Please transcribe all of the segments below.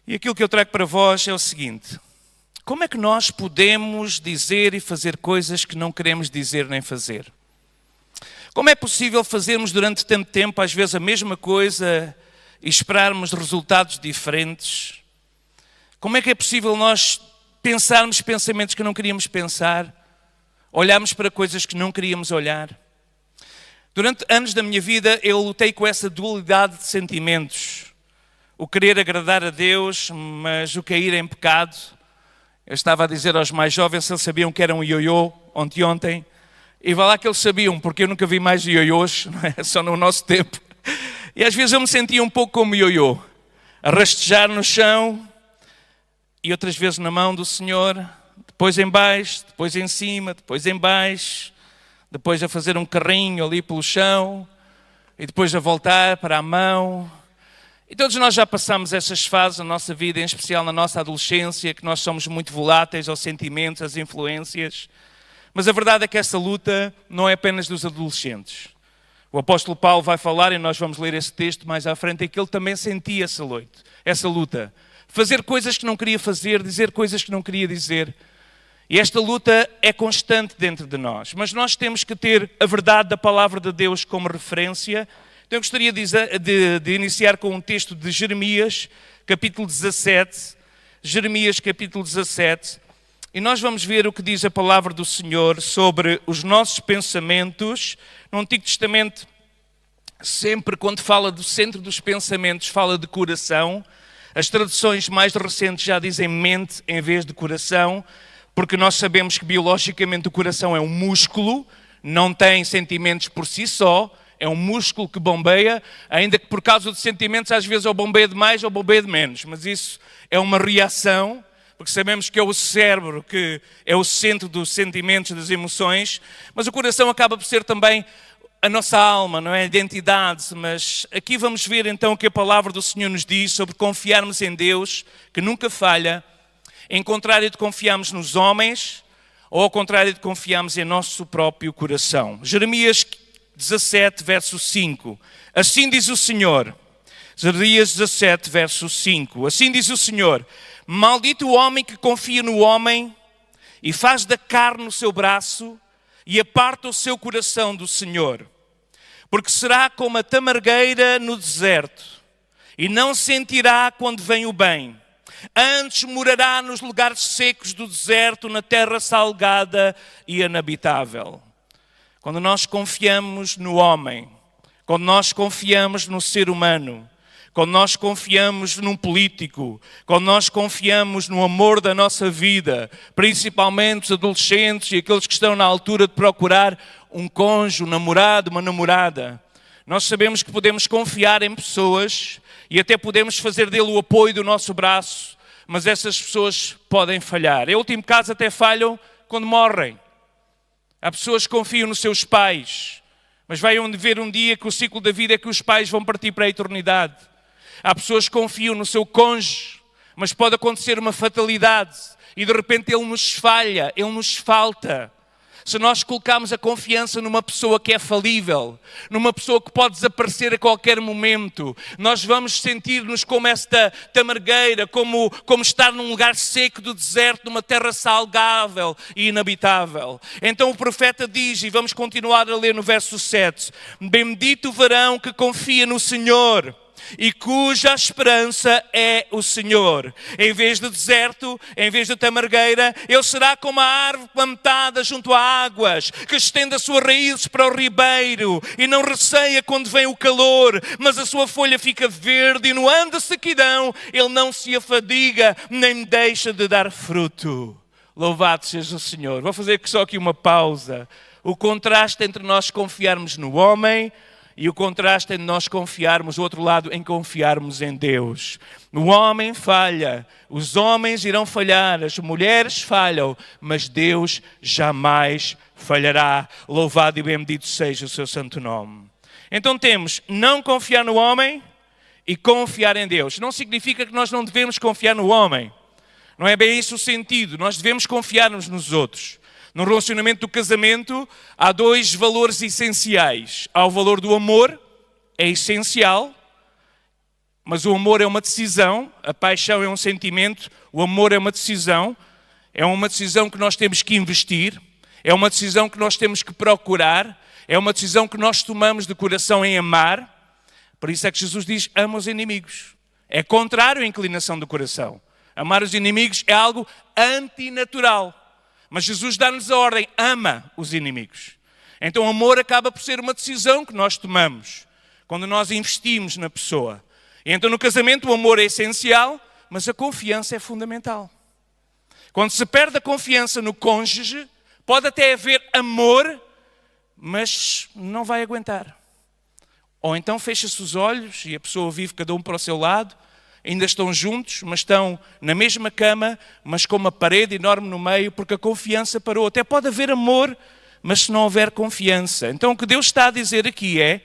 E aquilo que eu trago para vós é o seguinte: como é que nós podemos dizer e fazer coisas que não queremos dizer nem fazer? Como é possível fazermos durante tanto tempo, às vezes, a mesma coisa e esperarmos resultados diferentes? Como é que é possível nós pensarmos pensamentos que não queríamos pensar, olharmos para coisas que não queríamos olhar? Durante anos da minha vida eu lutei com essa dualidade de sentimentos. O querer agradar a Deus, mas o cair em pecado. Eu estava a dizer aos mais jovens se eles sabiam que era um ioiô ontem. E vai lá que eles sabiam, porque eu nunca vi mais ioiôs, não é? Só no nosso tempo. E às vezes eu me sentia um pouco como ioiô, a rastejar no chão e outras vezes na mão do Senhor, depois em baixo, depois em cima, depois em baixo, depois a fazer um carrinho ali pelo chão e depois a voltar para a mão. E todos nós já passamos essas fases na nossa vida, em especial na nossa adolescência, que nós somos muito voláteis aos sentimentos, às influências. Mas a verdade é que essa luta não é apenas dos adolescentes. O apóstolo Paulo vai falar, e nós vamos ler esse texto mais à frente, em que ele também sentia essa luta. Fazer coisas que não queria fazer, dizer coisas que não queria dizer. E esta luta é constante dentro de nós. Mas nós temos que ter a verdade da palavra de Deus como referência. Então eu gostaria de iniciar com um texto de Jeremias, capítulo 17. Jeremias, capítulo 17. E nós vamos ver o que diz a palavra do Senhor sobre os nossos pensamentos. No Antigo Testamento, sempre quando fala do centro dos pensamentos, fala de coração. As traduções mais recentes já dizem mente em vez de coração, porque nós sabemos que biologicamente o coração é um músculo, não tem sentimentos por si só, é um músculo que bombeia, ainda que por causa dos sentimentos às vezes ou bombeia de mais ou bombeia de menos, mas isso é uma reação, porque sabemos que é o cérebro que é o centro dos sentimentos, das emoções, mas o coração acaba por ser também a nossa alma, não é? A identidade. Mas aqui vamos ver então o que a palavra do Senhor nos diz sobre confiarmos em Deus, que nunca falha, em contrário de confiarmos nos homens, ou ao contrário de confiarmos em nosso próprio coração. Jeremias 17, verso 5. Assim diz o Senhor. Jeremias 17, verso 5. Assim diz o Senhor: maldito o homem que confia no homem e faz da carne o seu braço e aparta o seu coração do Senhor. Porque será como a tamargueira no deserto e não sentirá quando vem o bem. Antes morará nos lugares secos do deserto, na terra salgada e inabitável. Quando nós confiamos no homem, quando nós confiamos no ser humano, quando nós confiamos num político, quando nós confiamos no amor da nossa vida, principalmente os adolescentes e aqueles que estão na altura de procurar um cônjuge, um namorado, uma namorada, nós sabemos que podemos confiar em pessoas e até podemos fazer dele o apoio do nosso braço, mas essas pessoas podem falhar. Em último caso até falham quando morrem. Há pessoas que confiam nos seus pais, mas vai ver um dia que o ciclo da vida é que os pais vão partir para a eternidade. Há pessoas que confiam no seu cônjuge, mas pode acontecer uma fatalidade e de repente ele nos falha, ele nos falta. Se nós colocarmos a confiança numa pessoa que é falível, numa pessoa que pode desaparecer a qualquer momento, nós vamos sentir-nos como esta tamargueira, como estar num lugar seco do deserto, numa terra salgável e inabitável. Então o profeta diz, e vamos continuar a ler no verso 7, bendito o varão que confia no Senhor e cuja esperança é o Senhor. Em vez de deserto, em vez de tamargueira, ele será como a árvore plantada junto a águas, que estende as suas raízes para o ribeiro e não receia quando vem o calor, mas a sua folha fica verde e no ano da sequidão ele não se afadiga nem deixa de dar fruto. Louvado seja o Senhor. Vou fazer só aqui uma pausa. O contraste entre nós confiarmos no homem e o contraste em nós confiarmos, o outro lado, em confiarmos em Deus. O homem falha, os homens irão falhar, as mulheres falham, mas Deus jamais falhará. Louvado e bendito seja o seu santo nome. Então temos não confiar no homem e confiar em Deus. Não significa que nós não devemos confiar no homem. Não é bem isso o sentido. Nós devemos confiar uns nos outros. No relacionamento do casamento, há dois valores essenciais. Há o valor do amor, é essencial, mas o amor é uma decisão, a paixão é um sentimento, o amor é uma decisão que nós temos que investir, é uma decisão que nós temos que procurar, é uma decisão que nós tomamos de coração em amar. Por isso é que Jesus diz, ama os inimigos. É contrário à inclinação do coração. Amar os inimigos é algo antinatural. Mas Jesus dá-nos a ordem, ama os inimigos. Então o amor acaba por ser uma decisão que nós tomamos, quando nós investimos na pessoa. E então no casamento o amor é essencial, mas a confiança é fundamental. Quando se perde a confiança no cônjuge, pode até haver amor, mas não vai aguentar. Ou então fecha-se os olhos e a pessoa vive cada um para o seu lado, ainda estão juntos, mas estão na mesma cama, mas com uma parede enorme no meio, porque a confiança parou. Até pode haver amor, mas se não houver confiança. Então o que Deus está a dizer aqui é,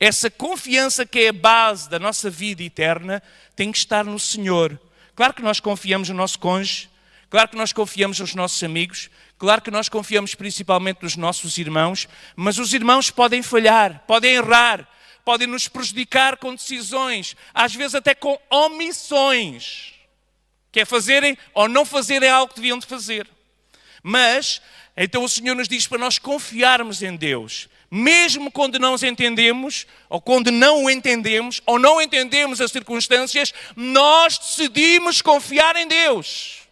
essa confiança que é a base da nossa vida eterna, tem que estar no Senhor. Claro que nós confiamos no nosso cônjuge, claro que nós confiamos nos nossos amigos, claro que nós confiamos principalmente nos nossos irmãos, mas os irmãos podem falhar, podem errar, podem nos prejudicar com decisões, às vezes até com omissões, que é fazerem ou não fazerem algo que deviam de fazer. Mas, então o Senhor nos diz para nós confiarmos em Deus, mesmo quando não os entendemos, ou quando não o entendemos, ou não entendemos as circunstâncias, nós decidimos confiar em Deus.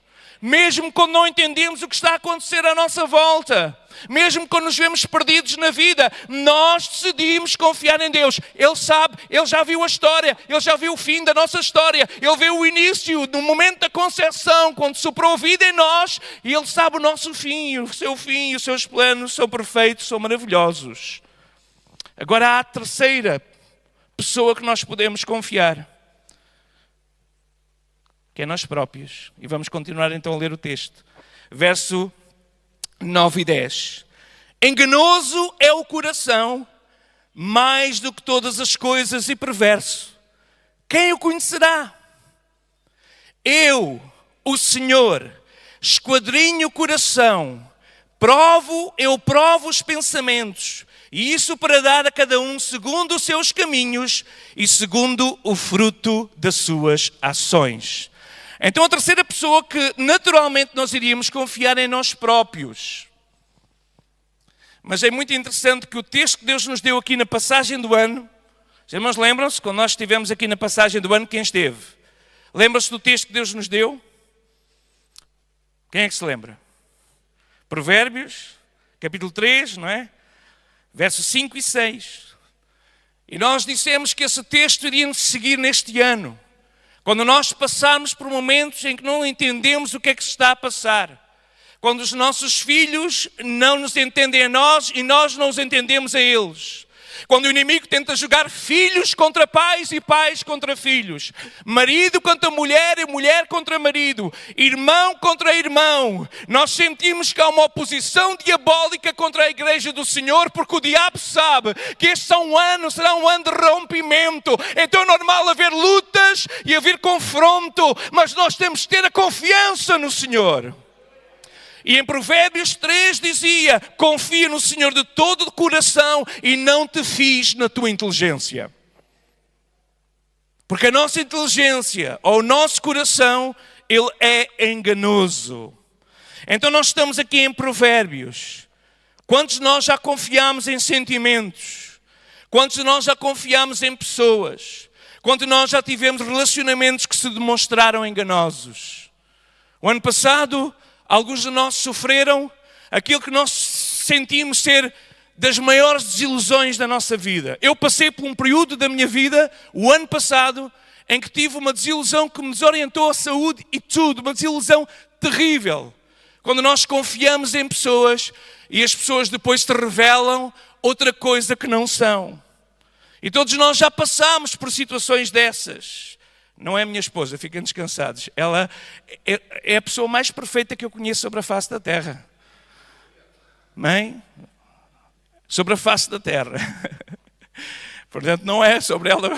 Mesmo quando não entendemos o que está a acontecer à nossa volta, mesmo quando nos vemos perdidos na vida, nós decidimos confiar em Deus. Ele sabe, Ele já viu a história, Ele já viu o fim da nossa história, Ele viu o início, no momento da concepção, quando soprou a vida em nós, e Ele sabe o nosso fim, e os seus planos são perfeitos, são maravilhosos. Agora há a terceira pessoa que nós podemos confiar, que é nós próprios. E vamos continuar então a ler o texto. Verso 9 e 10. Enganoso é o coração, mais do que todas as coisas, e perverso. Quem o conhecerá? Eu, o Senhor, esquadrinho o coração, eu provo os pensamentos, e isso para dar a cada um segundo os seus caminhos e segundo o fruto das suas ações. Então a terceira pessoa que naturalmente nós iríamos confiar em nós próprios. Mas é muito interessante que o texto que Deus nos deu aqui na passagem do ano, os irmãos lembram-se, quando nós estivemos aqui na passagem do ano, quem esteve? Lembram-se do texto que Deus nos deu? Quem é que se lembra? Provérbios, capítulo 3, não é? Versos 5 e 6. E nós dissemos que esse texto iria nos seguir neste ano. Quando nós passarmos por momentos em que não entendemos o que é que se está a passar. Quando os nossos filhos não nos entendem a nós e nós não os entendemos a eles. Quando o inimigo tenta jogar filhos contra pais e pais contra filhos. Marido contra mulher e mulher contra marido. Irmão contra irmão. Nós sentimos que há uma oposição diabólica contra a igreja do Senhor, porque o diabo sabe que este será um ano de rompimento. Então é normal haver lutas e haver confronto, mas nós temos que ter a confiança no Senhor. E em Provérbios 3 dizia, confia no Senhor de todo o coração e não te fies na tua inteligência. Porque a nossa inteligência, ou o nosso coração, ele é enganoso. Então nós estamos aqui em Provérbios. Quantos de nós já confiamos em sentimentos? Quantos de nós já confiamos em pessoas? Quantos de nós já tivemos relacionamentos que se demonstraram enganosos? O ano passado, alguns de nós sofreram aquilo que nós sentimos ser das maiores desilusões da nossa vida. Eu passei por um período da minha vida, o ano passado, em que tive uma desilusão que me desorientou a saúde e tudo, uma desilusão terrível. Quando nós confiamos em pessoas e as pessoas depois te revelam outra coisa que não são. E todos nós já passamos por situações dessas. Não é a minha esposa, fiquem descansados. Ela é a pessoa mais perfeita que eu conheço sobre a face da terra. Mãe, sobre a face da terra. Portanto, não é sobre ela,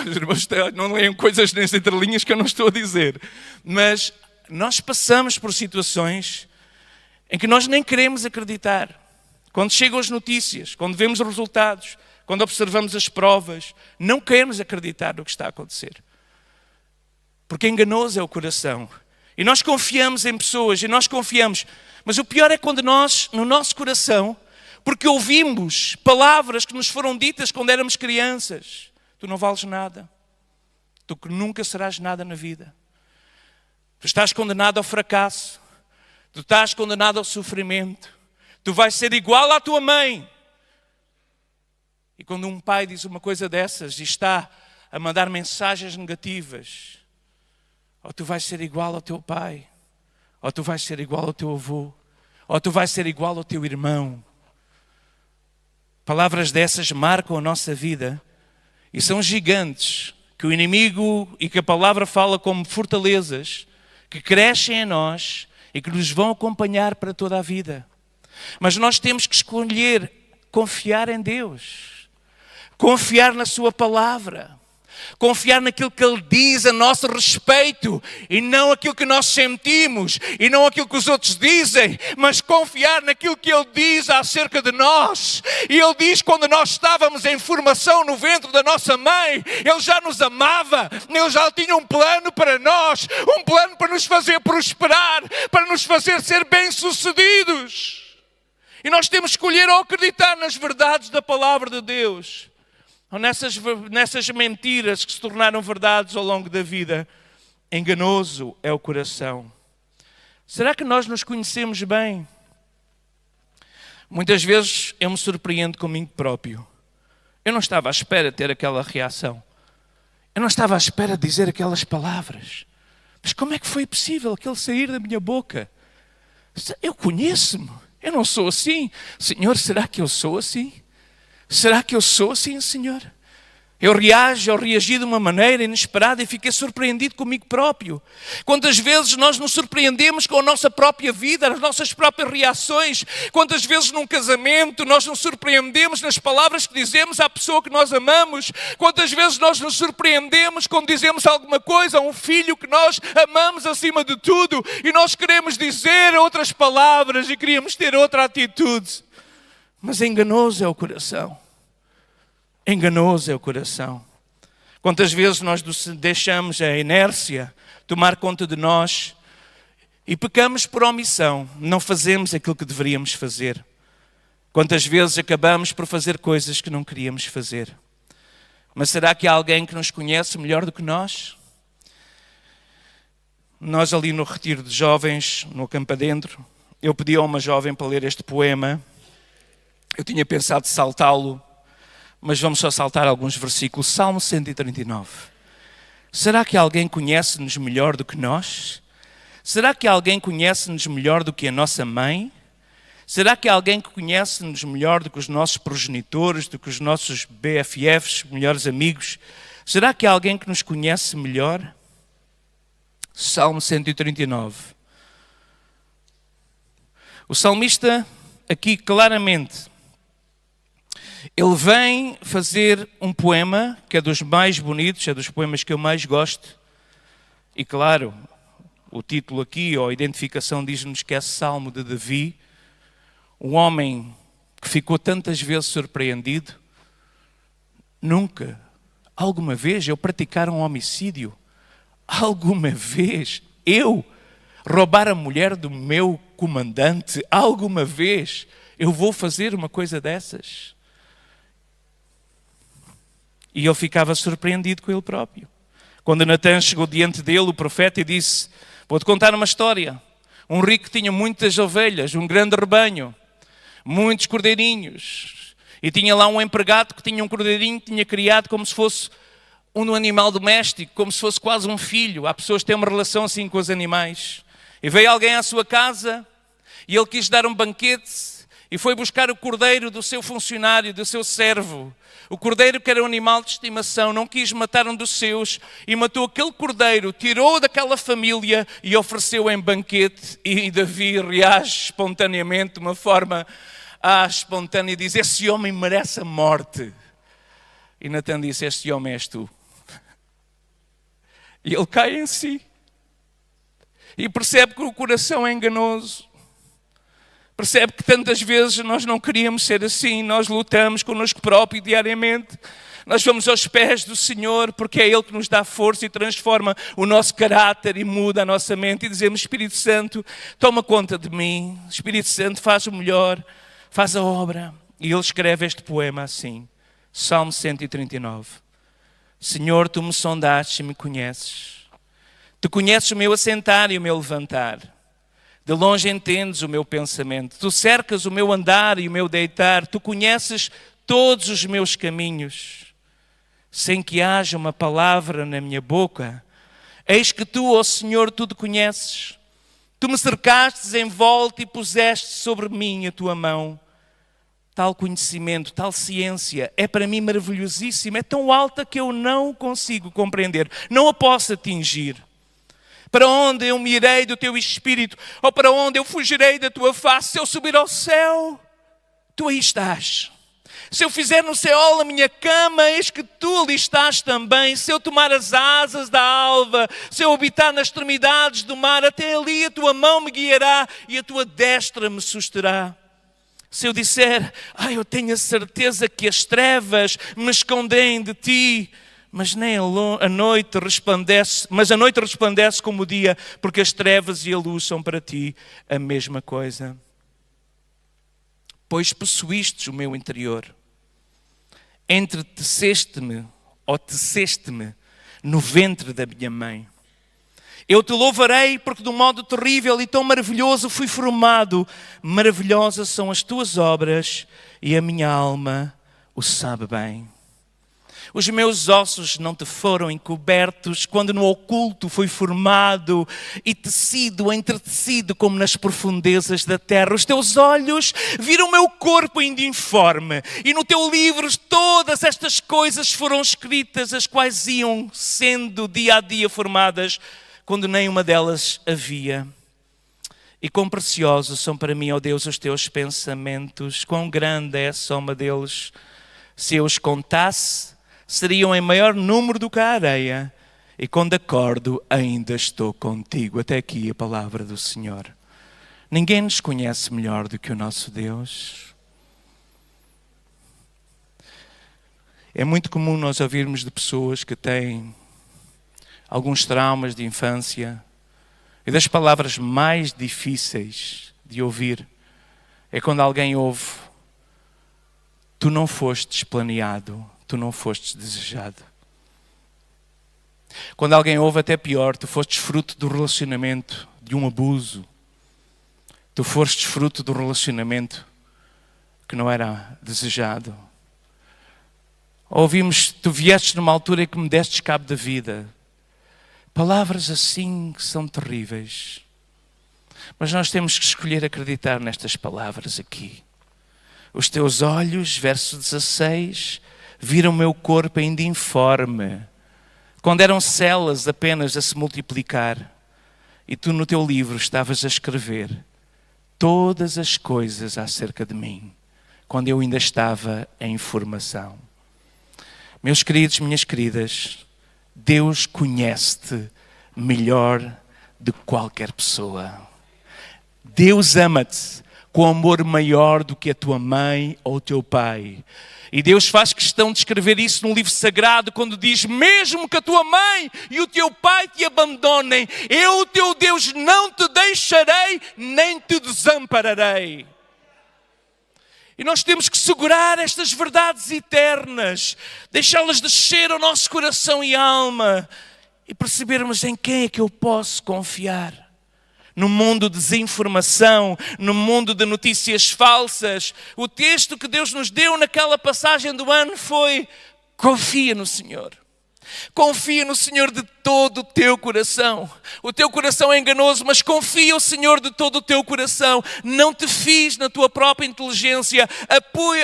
não leiam coisas nas entrelinhas que eu não estou a dizer. Mas nós passamos por situações em que nós nem queremos acreditar. Quando chegam as notícias, quando vemos os resultados, quando observamos as provas, não queremos acreditar no que está a acontecer. Porque enganoso é o coração. E nós confiamos em pessoas, e nós confiamos. Mas o pior é quando nós, no nosso coração, porque ouvimos palavras que nos foram ditas quando éramos crianças. Tu não vales nada. Tu que nunca serás nada na vida. Tu estás condenado ao fracasso. Tu estás condenado ao sofrimento. Tu vais ser igual à tua mãe. E quando um pai diz uma coisa dessas e está a mandar mensagens negativas, ou tu vais ser igual ao teu pai, ou tu vais ser igual ao teu avô, ou tu vais ser igual ao teu irmão. Palavras dessas marcam a nossa vida e são gigantes que o inimigo e que a palavra fala como fortalezas que crescem em nós e que nos vão acompanhar para toda a vida. Mas nós temos que escolher confiar em Deus, confiar na sua palavra, confiar naquilo que Ele diz a nosso respeito e não aquilo que nós sentimos e não aquilo que os outros dizem, mas confiar naquilo que Ele diz acerca de nós. E Ele diz quando nós estávamos em formação no ventre da nossa mãe, Ele já nos amava, Ele já tinha um plano para nós, um plano para nos fazer prosperar, para nos fazer ser bem-sucedidos. E nós temos que escolher ou acreditar nas verdades da palavra de Deus, ou nessas mentiras que se tornaram verdades ao longo da vida. Enganoso é o coração. Será que nós nos conhecemos bem? Muitas vezes eu me surpreendo comigo próprio. Eu não estava à espera de ter aquela reação. Eu não estava à espera de dizer aquelas palavras. Mas como é que foi possível aquilo sair da minha boca? Eu conheço-me. Eu não sou assim. Senhor, será que eu sou assim? Será que eu sou assim, Senhor? Eu reagi de uma maneira inesperada e fiquei surpreendido comigo próprio. Quantas vezes nós nos surpreendemos com a nossa própria vida, as nossas próprias reações. Quantas vezes num casamento nós nos surpreendemos nas palavras que dizemos à pessoa que nós amamos. Quantas vezes nós nos surpreendemos quando dizemos alguma coisa a um filho que nós amamos acima de tudo e nós queremos dizer outras palavras e queríamos ter outra atitude. Mas enganoso é o coração. Enganoso é o coração. Quantas vezes nós deixamos a inércia tomar conta de nós e pecamos por omissão, não fazemos aquilo que deveríamos fazer. Quantas vezes acabamos por fazer coisas que não queríamos fazer. Mas será que há alguém que nos conhece melhor do que nós? Nós ali no retiro de jovens, no campo adentro, eu pedi a uma jovem para ler este poema. Eu tinha pensado saltá-lo, mas vamos só saltar alguns versículos. Salmo 139. Será que alguém conhece-nos melhor do que nós? Será que alguém conhece-nos melhor do que a nossa mãe? Será que alguém conhece-nos melhor do que os nossos progenitores, do que os nossos BFFs, melhores amigos? Será que há alguém que nos conhece melhor? Salmo 139. O salmista aqui claramente, ele vem fazer um poema que é dos mais bonitos, é dos poemas que eu mais gosto. E claro, o título aqui, ou a identificação, diz-nos que é Salmo de Davi, um homem que ficou tantas vezes surpreendido. Nunca, alguma vez, eu praticar um homicídio. Alguma vez, eu roubar a mulher do meu comandante. Alguma vez, eu vou fazer uma coisa dessas. E ele ficava surpreendido com ele próprio. Quando Natan chegou diante dele, o profeta, e disse: vou-te contar uma história. Um rico tinha muitas ovelhas, um grande rebanho, muitos cordeirinhos. E tinha lá um empregado que tinha um cordeirinho que tinha criado como se fosse um animal doméstico, como se fosse quase um filho. Há pessoas que têm uma relação assim com os animais. E veio alguém à sua casa e ele quis dar um banquete e foi buscar o cordeiro do seu funcionário, do seu servo. O cordeiro que era um animal de estimação, não quis matar um dos seus e matou aquele cordeiro, tirou daquela família e ofereceu em banquete. E Davi reage espontaneamente, de uma forma espontânea, e diz: esse homem merece a morte. E Natan disse: este homem és tu. E ele cai em si e percebe que o coração é enganoso. Percebe que tantas vezes nós não queríamos ser assim, nós lutamos connosco próprio diariamente. Nós vamos aos pés do Senhor porque é Ele que nos dá força e transforma o nosso caráter e muda a nossa mente. E dizemos, Espírito Santo, toma conta de mim. Espírito Santo, faz o melhor, faz a obra. E ele escreve este poema assim, Salmo 139. Senhor, Tu me sondaste e me conheces. Tu conheces o meu assentar e o meu levantar. De longe entendes o meu pensamento. Tu cercas o meu andar e o meu deitar. Tu conheces todos os meus caminhos. Sem que haja uma palavra na minha boca. Eis que Tu, ó Senhor, tudo conheces. Tu me cercastes em volta e puseste sobre mim a Tua mão. Tal conhecimento, tal ciência é para mim maravilhosíssima. É tão alta que eu não consigo compreender. Não a posso atingir. Para onde eu me irei do Teu Espírito? Ou para onde eu fugirei da Tua face? Se eu subir ao céu, Tu aí estás. Se eu fizer no céu a minha cama, eis que Tu ali estás também. Se eu tomar as asas da alva, se eu habitar nas extremidades do mar, até ali a Tua mão me guiará e a Tua destra me susterá. Se eu disser, eu tenho a certeza que as trevas me escondem de Ti, mas nem a noite resplandece, como o dia, porque as trevas e a luz são para Ti a mesma coisa. Pois possuístes o meu interior, entreteceste-me no ventre da minha mãe. Eu Te louvarei porque de um modo terrível e tão maravilhoso fui formado. Maravilhosas são as Tuas obras e a minha alma o sabe bem. Os meus ossos não Te foram encobertos quando no oculto fui formado e tecido, entretecido como nas profundezas da terra. Os Teus olhos viram o meu corpo ainda informe e no Teu livro todas estas coisas foram escritas, as quais iam sendo dia a dia formadas quando nenhuma delas havia. E quão preciosos são para mim, ó Deus, os Teus pensamentos, quão grande é a soma deles. Se eu os contasse, seriam em maior número do que a areia, e quando acordo ainda estou contigo. Até aqui a palavra do Senhor. Ninguém nos conhece melhor do que o nosso Deus. É muito comum nós ouvirmos de pessoas que têm alguns traumas de infância, e das palavras mais difíceis de ouvir é quando alguém ouve: tu não fostes planeado, tu não fostes desejado. Quando alguém ouve, até pior: tu fostes fruto do relacionamento, de um abuso. Tu fostes fruto do relacionamento que não era desejado. Ouvimos: tu viestes numa altura em que me destes cabo da vida. Palavras assim que são terríveis. Mas nós temos que escolher acreditar nestas palavras aqui. Os teus olhos, verso 16, viram o meu corpo ainda informe, quando eram células apenas a se multiplicar, e tu no teu livro estavas a escrever todas as coisas acerca de mim, quando eu ainda estava em formação. Meus queridos, minhas queridas, Deus conhece-te melhor do que qualquer pessoa. Deus ama-te com amor maior do que a tua mãe ou o teu pai. E Deus faz questão de escrever isso no livro sagrado, quando diz: mesmo que a tua mãe e o teu pai te abandonem, eu, o teu Deus, não te deixarei, nem te desampararei. E nós temos que segurar estas verdades eternas, deixá-las descer ao nosso coração e alma, e percebermos em quem é que eu posso confiar. No mundo de desinformação, no mundo de notícias falsas, o texto que Deus nos deu naquela passagem do ano foi: confia no Senhor. Confia no Senhor de todo o teu coração. O teu coração é enganoso, mas confia no Senhor de todo o teu coração. Não te fies na tua própria inteligência.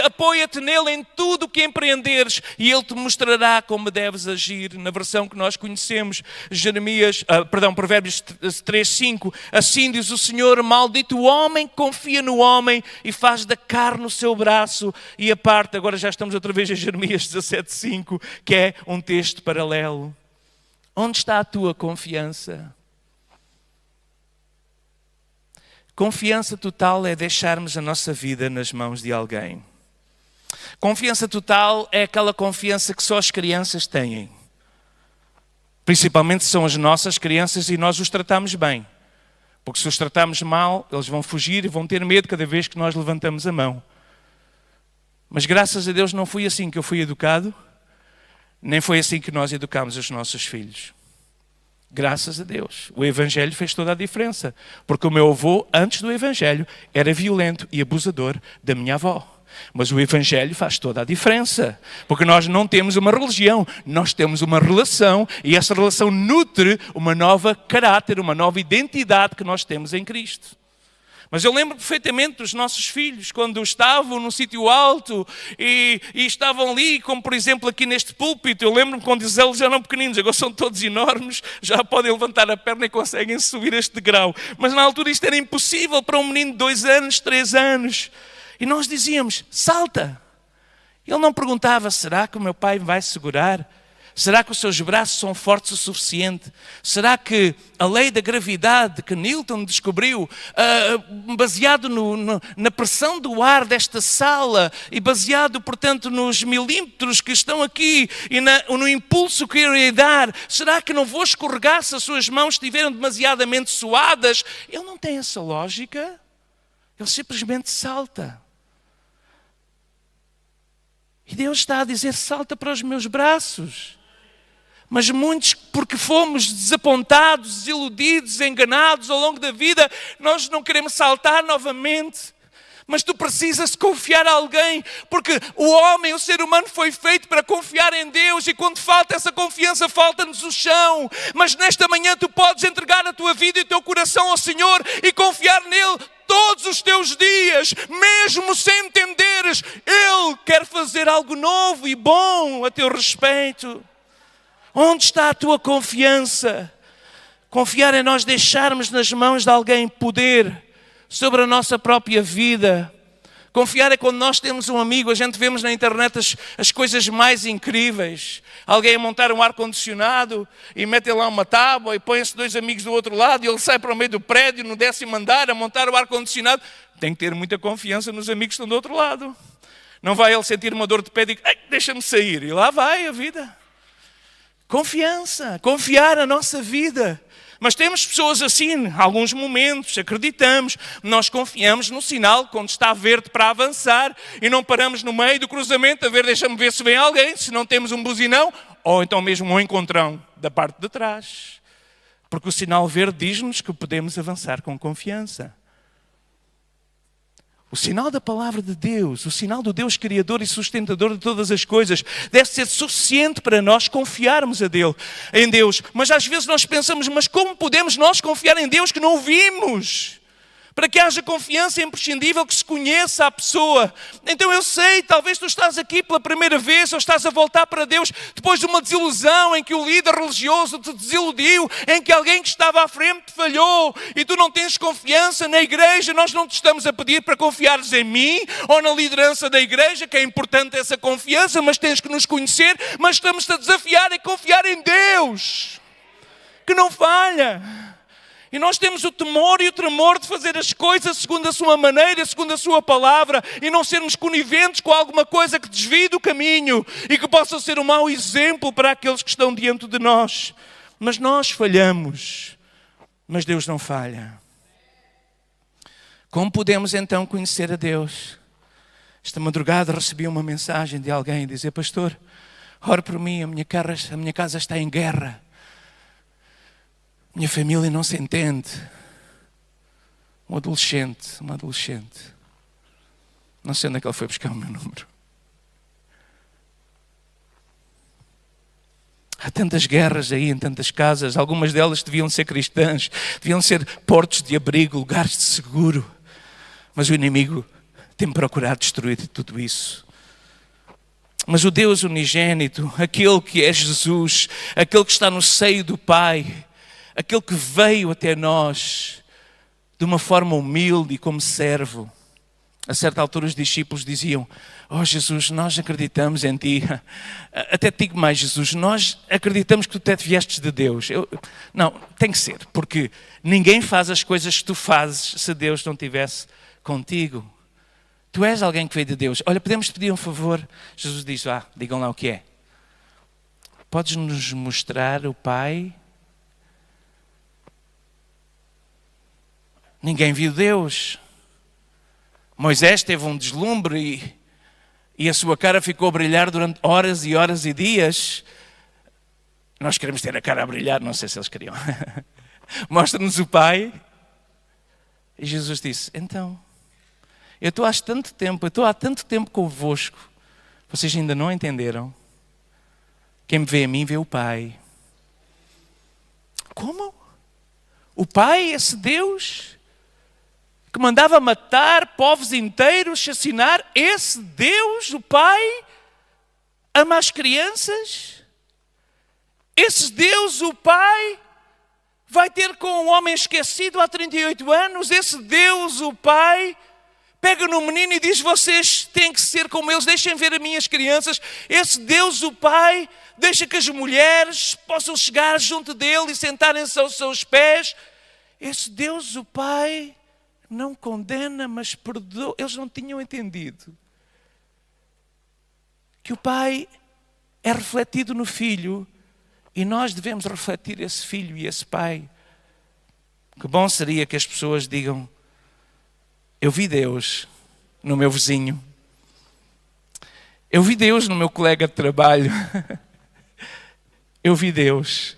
Apoia-te nele em tudo o que empreenderes e ele te mostrará como deves agir. Na versão que nós conhecemos, Provérbios 3:5, assim diz o Senhor: maldito o homem que confia no homem e faz da carne o seu braço e a parte. Agora já estamos outra vez em Jeremias 17:5, que é um texto paralelo. Onde está a tua confiança? Confiança total é deixarmos a nossa vida nas mãos de alguém. Confiança total é aquela confiança que só as crianças têm. Principalmente se são as nossas crianças e nós os tratamos bem. Porque se os tratarmos mal, eles vão fugir e vão ter medo cada vez que nós levantamos a mão. Mas graças a Deus não foi assim que eu fui educado, nem foi assim que nós educamos os nossos filhos. Graças a Deus. O Evangelho fez toda a diferença. Porque o meu avô, antes do Evangelho, era violento e abusador da minha avó. Mas o Evangelho faz toda a diferença. Porque nós não temos uma religião, nós temos uma relação. E essa relação nutre uma nova caráter, uma nova identidade que nós temos em Cristo. Mas eu lembro perfeitamente dos nossos filhos, quando estavam num sítio alto e estavam ali, como por exemplo aqui neste púlpito. Eu lembro-me quando eles eram pequeninos, agora são todos enormes, já podem levantar a perna e conseguem subir este degrau. Mas na altura isto era impossível para um menino de 2 anos, 3 anos. E nós dizíamos, salta. Ele não perguntava, será que o meu pai vai segurar? Será que os seus braços são fortes o suficiente? Será que a lei da gravidade que Newton descobriu, baseado na pressão do ar desta sala e baseado, portanto, nos milímetros que estão aqui e no impulso que eu irei dar, será que não vou escorregar se as suas mãos estiverem demasiadamente suadas? Ele não tem essa lógica. Ele simplesmente salta. E Deus está a dizer, salta para os meus braços. Mas muitos, porque fomos desapontados, desiludidos, enganados ao longo da vida, nós não queremos saltar novamente. Mas tu precisas confiar a alguém, porque o homem, o ser humano foi feito para confiar em Deus e quando falta essa confiança, falta-nos o chão. Mas nesta manhã tu podes entregar a tua vida e o teu coração ao Senhor e confiar nele todos os teus dias, mesmo sem entenderes. Ele quer fazer algo novo e bom a teu respeito. Onde está a tua confiança? Confiar é nós deixarmos nas mãos de alguém poder sobre a nossa própria vida. Confiar é quando nós temos um amigo, a gente vemos na internet as coisas mais incríveis. Alguém a montar um ar-condicionado e mete lá uma tábua e põe-se 2 amigos do outro lado e ele sai para o meio do prédio, no 10º andar, a montar o ar-condicionado. Tem que ter muita confiança nos amigos que estão do outro lado. Não vai ele sentir uma dor de pé e dizer, deixa-me sair. E lá vai a vida. Confiança, confiar na nossa vida. Mas temos pessoas assim, em alguns momentos, acreditamos, nós confiamos no sinal quando está verde para avançar e não paramos no meio do cruzamento a ver, deixa-me ver se vem alguém, se não temos um buzinão, ou então mesmo um encontrão da parte de trás. Porque o sinal verde diz-nos que podemos avançar com confiança. O sinal da palavra de Deus, o sinal do Deus Criador e sustentador de todas as coisas, deve ser suficiente para nós confiarmos em Deus. Mas às vezes nós pensamos, mas como podemos nós confiar em Deus que não o vimos? Para que haja confiança é imprescindível que se conheça a pessoa. Então eu sei, talvez tu estás aqui pela primeira vez ou estás a voltar para Deus depois de uma desilusão em que o líder religioso te desiludiu, em que alguém que estava à frente te falhou e tu não tens confiança na igreja. Nós não te estamos a pedir para confiares em mim ou na liderança da igreja, que é importante essa confiança, mas tens que nos conhecer. Mas estamos-te a desafiar a confiar em Deus, que não falha. E nós temos o temor e o tremor de fazer as coisas segundo a sua maneira, segundo a sua palavra, e não sermos coniventes com alguma coisa que desvie do caminho e que possa ser um mau exemplo para aqueles que estão diante de nós. Mas nós falhamos, mas Deus não falha. Como podemos então conhecer a Deus? Esta madrugada recebi uma mensagem de alguém a dizer, pastor, ore por mim, a minha casa está em guerra. Minha família não se entende. Uma adolescente. Não sei onde é que ele foi buscar o meu número. Há tantas guerras aí em tantas casas. Algumas delas deviam ser cristãs. Deviam ser portos de abrigo, lugares de seguro. Mas o inimigo tem procurado destruir tudo isso. Mas o Deus unigênito, aquele que é Jesus, aquele que está no seio do Pai, aquele que veio até nós de uma forma humilde e como servo. A certa altura os discípulos diziam, oh Jesus, nós acreditamos em Ti. Até te digo mais, Jesus, nós acreditamos que Tu até viestes de Deus. Não, tem que ser, porque ninguém faz as coisas que Tu fazes se Deus não estivesse contigo. Tu és alguém que veio de Deus. Olha, podemos pedir um favor? Jesus diz, digam lá o que é. Podes nos mostrar o Pai? Ninguém viu Deus. Moisés teve um deslumbre e a sua cara ficou a brilhar durante horas e horas e dias. Nós queremos ter a cara a brilhar, não sei se eles queriam. Mostra-nos o Pai. E Jesus disse, então, eu estou há tanto tempo convosco, vocês ainda não entenderam? Quem me vê a mim, vê o Pai. Como? O Pai, esse Deus que mandava matar povos inteiros, assassinar, esse Deus, o Pai, ama as crianças? Esse Deus, o Pai, vai ter com um homem esquecido há 38 anos? Esse Deus, o Pai, pega no menino e diz, vocês têm que ser como eles, deixem ver as minhas crianças. Esse Deus, o Pai, deixa que as mulheres possam chegar junto dele e sentarem-se aos seus pés. Esse Deus, o Pai, não condena, mas perdoa. Eles não tinham entendido que o Pai é refletido no Filho e nós devemos refletir esse Filho e esse Pai. Que bom seria que as pessoas digam, eu vi Deus no meu vizinho. Eu vi Deus no meu colega de trabalho. Eu vi Deus.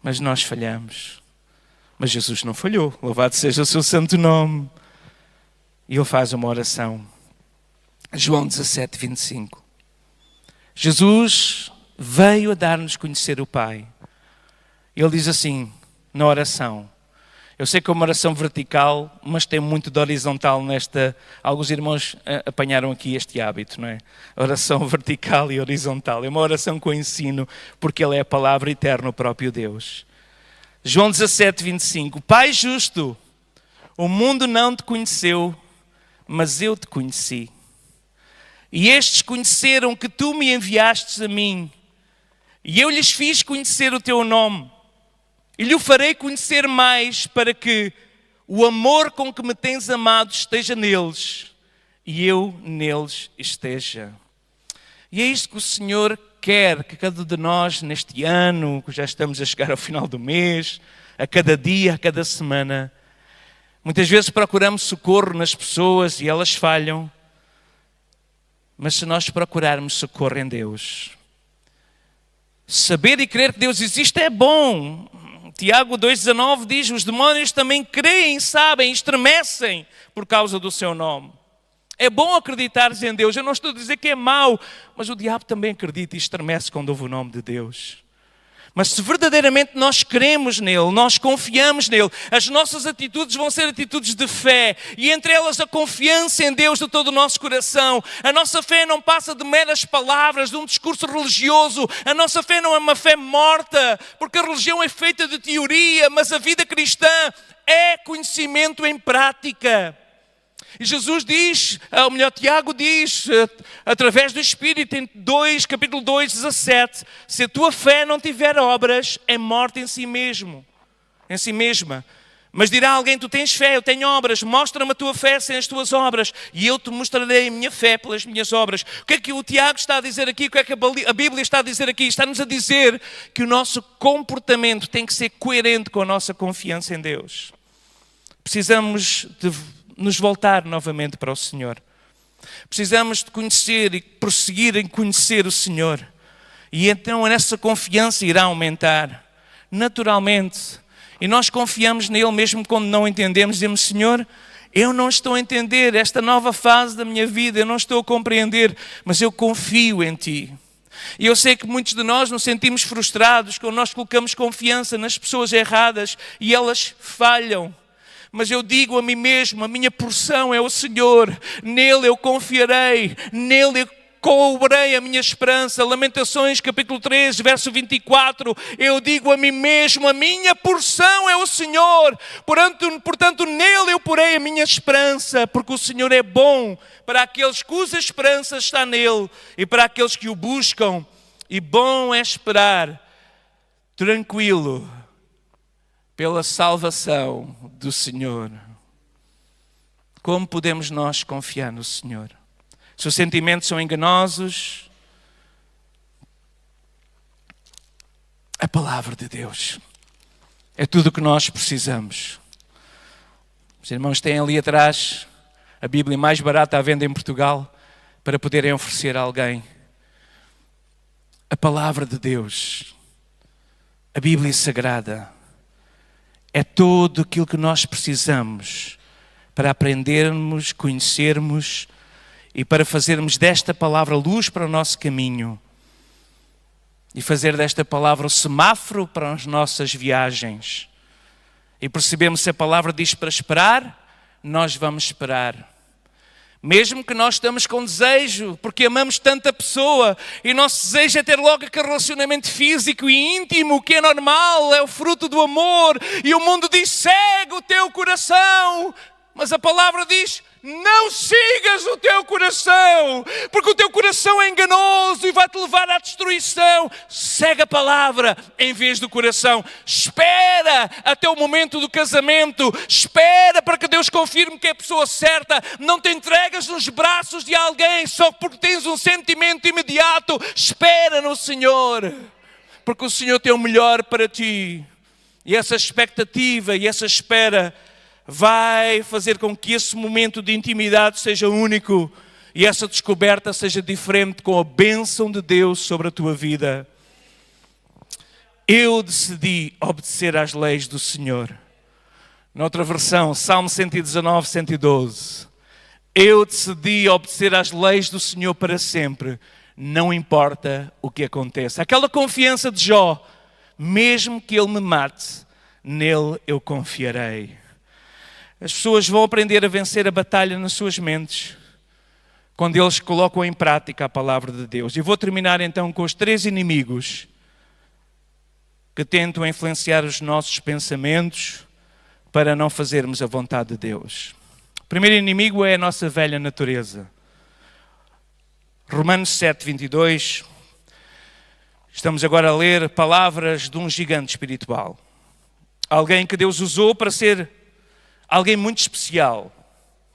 Mas nós falhamos. Mas Jesus não falhou. Louvado seja o seu santo nome. E ele faz uma oração. João 17, 25. Jesus veio a dar-nos conhecer o Pai. Ele diz assim, na oração. Eu sei que é uma oração vertical, mas tem muito de horizontal nesta. Alguns irmãos apanharam aqui este hábito, não é? Oração vertical e horizontal. É uma oração que eu ensino, porque Ele é a palavra eterna, o próprio Deus. João 17, 25. Pai justo, o mundo não te conheceu, mas eu te conheci. E estes conheceram que tu me enviastes a mim. E eu lhes fiz conhecer o teu nome. E lhe o farei conhecer mais, para que o amor com que me tens amado esteja neles e eu neles esteja. E é isto que o Senhor quer que cada um de nós, neste ano, que já estamos a chegar ao final do mês, a cada dia, a cada semana, muitas vezes procuramos socorro nas pessoas e elas falham, mas se nós procurarmos socorro em Deus, saber e crer que Deus existe é bom. Tiago 2,19 diz, os demónios também creem, sabem, estremecem por causa do seu nome. É bom acreditares em Deus. Eu não estou a dizer que é mau, mas o diabo também acredita e estremece quando ouve o nome de Deus. Mas se verdadeiramente nós cremos nele, nós confiamos nele, as nossas atitudes vão ser atitudes de fé. E entre elas a confiança em Deus de todo o nosso coração. A nossa fé não passa de meras palavras, de um discurso religioso. A nossa fé não é uma fé morta, porque a religião é feita de teoria, mas a vida cristã é conhecimento em prática. E Jesus diz, ou melhor, Tiago diz, através do Espírito, em capítulo 2, 17, se a tua fé não tiver obras, é morta em si mesma. Mas dirá alguém, tu tens fé, eu tenho obras, mostra-me a tua fé sem as tuas obras, e eu te mostrarei a minha fé pelas minhas obras. O que é que o Tiago está a dizer aqui? O que é que a Bíblia está a dizer aqui? Está-nos a dizer que o nosso comportamento tem que ser coerente com a nossa confiança em Deus. Precisamos de nos voltar novamente para o Senhor. Precisamos de conhecer e prosseguir em conhecer o Senhor. E então essa confiança irá aumentar naturalmente. E nós confiamos nele mesmo quando não entendemos. Dizemos, Senhor, eu não estou a entender esta nova fase da minha vida, eu não estou a compreender, mas eu confio em Ti. E eu sei que muitos de nós nos sentimos frustrados quando nós colocamos confiança nas pessoas erradas e elas falham. Mas eu digo a mim mesmo, a minha porção é o Senhor, nele eu confiarei, nele eu cobrei a minha esperança. Lamentações capítulo 3, verso 24, eu digo a mim mesmo, a minha porção é o Senhor, portanto nele eu porei a minha esperança, porque o Senhor é bom para aqueles cuja esperança está nele e para aqueles que o buscam, e bom é esperar, tranquilo, pela salvação do Senhor. Como podemos nós confiar no Senhor? Se os sentimentos são enganosos, a palavra de Deus é tudo o que nós precisamos. Os irmãos têm ali atrás a Bíblia mais barata à venda em Portugal para poderem oferecer a alguém. A palavra de Deus, a Bíblia Sagrada, é tudo aquilo que nós precisamos para aprendermos, conhecermos e para fazermos desta palavra luz para o nosso caminho e fazer desta palavra o semáforo para as nossas viagens. E percebemos se a palavra diz para esperar, nós vamos esperar. Mesmo que nós estamos com desejo, porque amamos tanta pessoa, e nosso desejo é ter logo aquele relacionamento físico e íntimo, que é normal, é o fruto do amor, e o mundo diz, segue o teu coração. Mas a palavra diz, não sigas o teu coração, porque o teu coração é enganoso e vai-te levar à destruição. Segue a palavra em vez do coração. Espera até o momento do casamento. Espera para que Deus confirme que é a pessoa certa. Não te entregas nos braços de alguém só porque tens um sentimento imediato. Espera no Senhor, porque o Senhor tem o melhor para ti. E essa expectativa e essa espera vai fazer com que esse momento de intimidade seja único e essa descoberta seja diferente com a bênção de Deus sobre a tua vida. Eu decidi obedecer às leis do Senhor. Noutra versão, Salmo 119, 112. Eu decidi obedecer às leis do Senhor para sempre, não importa o que aconteça. Aquela confiança de Jó, mesmo que ele me mate, nele eu confiarei. As pessoas vão aprender a vencer a batalha nas suas mentes quando eles colocam em prática a palavra de Deus. E vou terminar então com os 3 inimigos que tentam influenciar os nossos pensamentos para não fazermos a vontade de Deus. O primeiro inimigo é a nossa velha natureza. Romanos 7, 22. Estamos agora a ler palavras de um gigante espiritual. Alguém que Deus usou para ser alguém muito especial.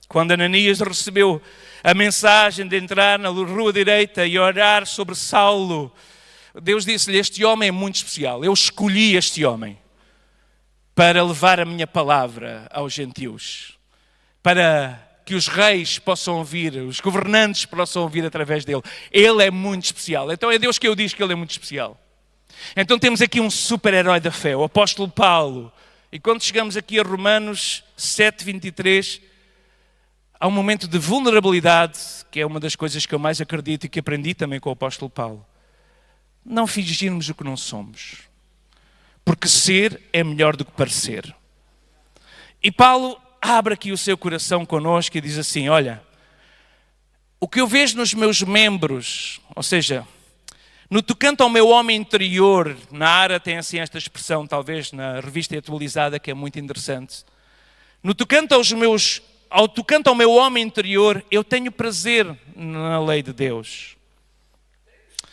Quando Ananias recebeu a mensagem de entrar na rua direita e orar sobre Saulo, Deus disse-lhe, este homem é muito especial. Eu escolhi este homem para levar a minha palavra aos gentios, para que os reis possam ouvir, os governantes possam ouvir através dele. Ele é muito especial. Então é Deus que eu digo que ele é muito especial. Então temos aqui um super-herói da fé, o apóstolo Paulo. E quando chegamos aqui a Romanos 7, 23, há um momento de vulnerabilidade, que é uma das coisas que eu mais acredito e que aprendi também com o apóstolo Paulo. Não fingirmos o que não somos, porque ser é melhor do que parecer. E Paulo abre aqui o seu coração connosco e diz assim, olha, o que eu vejo nos meus membros, ou seja, no tocante ao meu homem interior, na ARA tem assim esta expressão, talvez na revista atualizada, que é muito interessante. No tocante ao meu homem interior, eu tenho prazer na lei de Deus.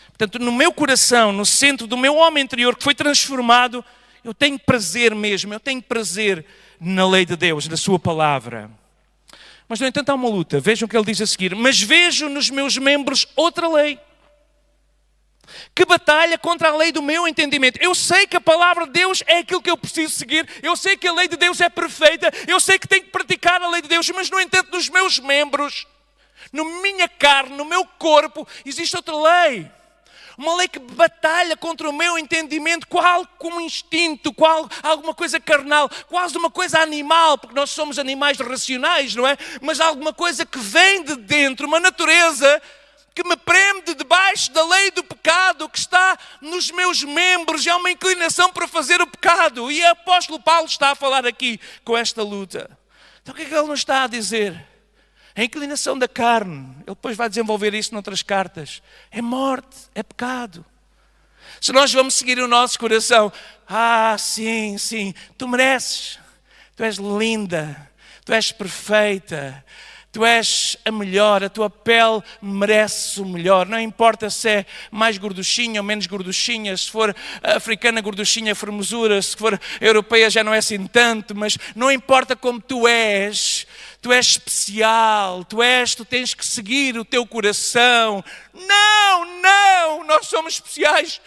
Portanto, no meu coração, no centro do meu homem interior, que foi transformado, eu tenho prazer mesmo, eu tenho prazer na lei de Deus, na sua palavra. Mas, no entanto, há uma luta. Vejam o que ele diz a seguir. Mas vejo nos meus membros outra lei, que batalha contra a lei do meu entendimento. Eu sei que a palavra de Deus é aquilo que eu preciso seguir. Eu sei que a lei de Deus é perfeita. Eu sei que tenho que praticar a lei de Deus. Mas, no entanto, nos meus membros, na minha carne, no meu corpo, existe outra lei. Uma lei que batalha contra o meu entendimento, qual como instinto, qual alguma coisa carnal, quase uma coisa animal, porque nós somos animais racionais, não é? Mas alguma coisa que vem de dentro, uma natureza que me prende de debaixo da lei do pecado que está nos meus membros e há uma inclinação para fazer o pecado. E o apóstolo Paulo está a falar aqui com esta luta. Então o que é que ele nos está a dizer? A inclinação da carne, ele depois vai desenvolver isso noutras cartas, é morte, é pecado. Se nós vamos seguir o nosso coração, sim, tu mereces, tu és linda, tu és perfeita, tu és a melhor, a tua pele merece o melhor. Não importa se é mais gorduchinha ou menos gorduchinha, se for africana gorduchinha, formosura, se for europeia já não é assim tanto, mas não importa como tu és, tu és especial, tu tens que seguir o teu coração. Não, nós somos especiais